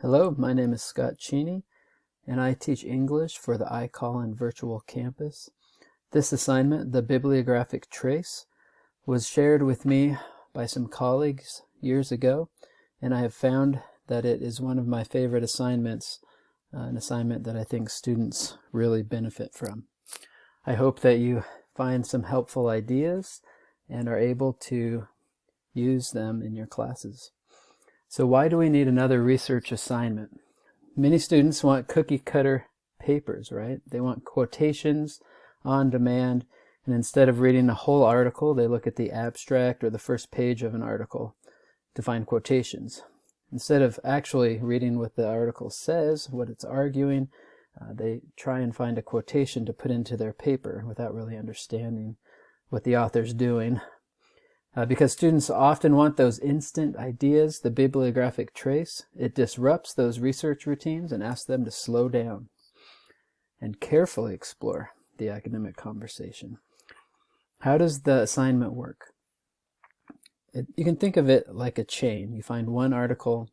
Hello, my name is Scott Cheney, and I teach English for the iCollin Virtual Campus. This assignment, the Bibliographic Trace, was shared with me by some colleagues years ago, and I have found that it is one of my favorite assignments, an assignment that I think students really benefit from. I hope that you find some helpful ideas and are able to use them in your classes. So why do we need another research assignment? Many students want cookie cutter papers, right? They want quotations on demand, and instead of reading the whole article, they look at the abstract or the first page of an article to find quotations. Instead of actually reading what the article says, what it's arguing, they try and find a quotation to put into their paper without really understanding what the author's doing. Because students often want those instant ideas, the bibliographic trace, it disrupts those research routines and asks them to slow down and carefully explore the academic conversation. How does the assignment work? You can think of it like a chain. You find one article,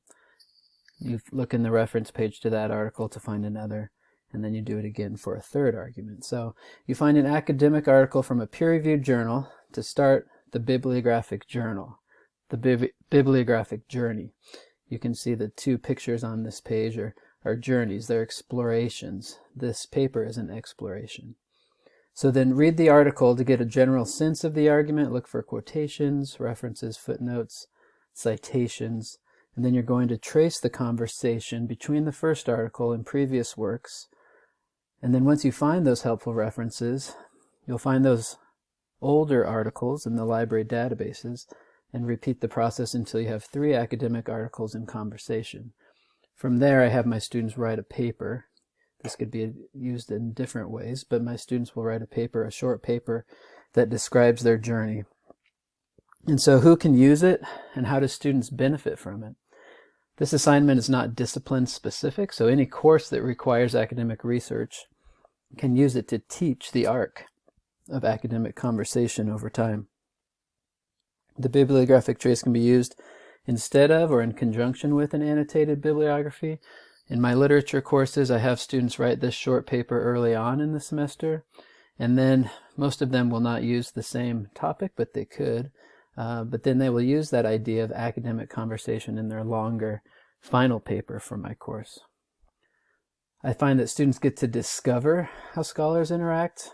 you look in the reference page to that article to find another, and then you do it again for a third argument. So you find an academic article from a peer-reviewed journal to start the bibliographic journal, the bibliographic journey. You can see the two pictures on this page are journeys, they're explorations. This paper is an exploration. So then read the article to get a general sense of the argument, look for quotations, references, footnotes, citations, and then you're going to trace the conversation between the first article and previous works. And then once you find those helpful references, you'll find those older articles in the library databases and repeat the process until you have 3 academic articles in conversation. From there, I have my students write a paper. This could be used in different ways, but my students will write a paper, a short paper that describes their journey. And so who can use it and how do students benefit from it? This assignment is not discipline specific, so any course that requires academic research can use it to teach the arc of academic conversation over time. The bibliographic trace can be used instead of or in conjunction with an annotated bibliography. In my literature courses, I have students write this short paper early on in the semester, and then most of them will not use the same topic, but they could. But then they will use that idea of academic conversation in their longer final paper for my course. I find that students get to discover how scholars interact.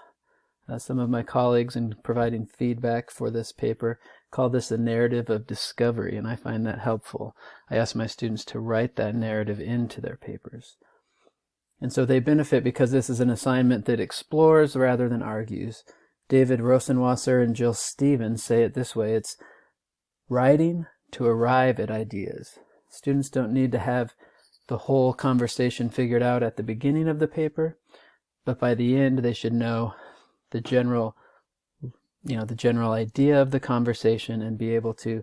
Some of my colleagues in providing feedback for this paper call this a narrative of discovery, and I find that helpful. I ask my students to write that narrative into their papers. And so they benefit because this is an assignment that explores rather than argues. David Rosenwasser and Jill Stevens say it this way: it's writing to arrive at ideas. Students don't need to have the whole conversation figured out at the beginning of the paper, but by the end they should know the general idea of the conversation and be able to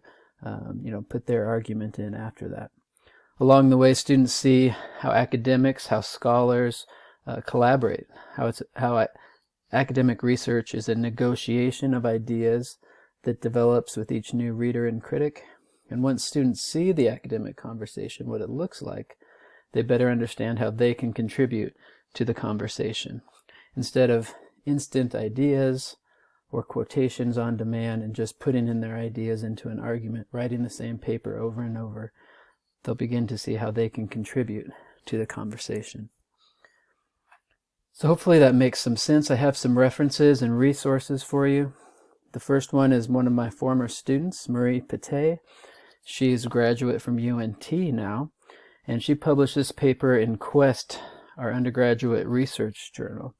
put their argument in after that. Along the way, students see how academics, how scholars collaborate, how academic research is a negotiation of ideas that develops with each new reader and critic. And once students see the academic conversation, what it looks like, they better understand how they can contribute to the conversation. Instead of instant ideas or quotations on demand and just putting in their ideas into an argument, writing the same paper over and over, they'll begin to see how they can contribute to the conversation. So hopefully that makes some sense. I have some references and resources for you. The first one is one of my former students, Marie Peteuil. She's a graduate from UNT now, and she published this paper in Quest, our undergraduate research journal.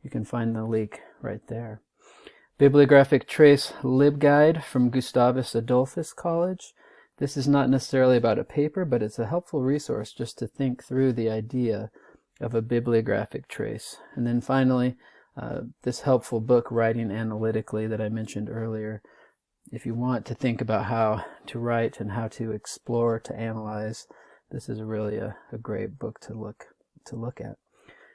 You can find the link right there. Bibliographic Trace LibGuide from Gustavus Adolphus College. This is not necessarily about a paper, but it's a helpful resource just to think through the idea of a bibliographic trace. And then finally, this helpful book, Writing Analytically, that I mentioned earlier. If you want to think about how to write and how to explore, to analyze, this is really a great book to look at.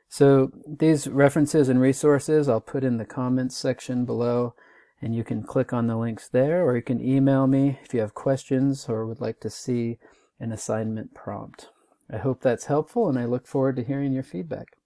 So these references and resources I'll put in the comments section below, and you can click on the links there, or you can email me if you have questions or would like to see an assignment prompt. I hope that's helpful, and I look forward to hearing your feedback.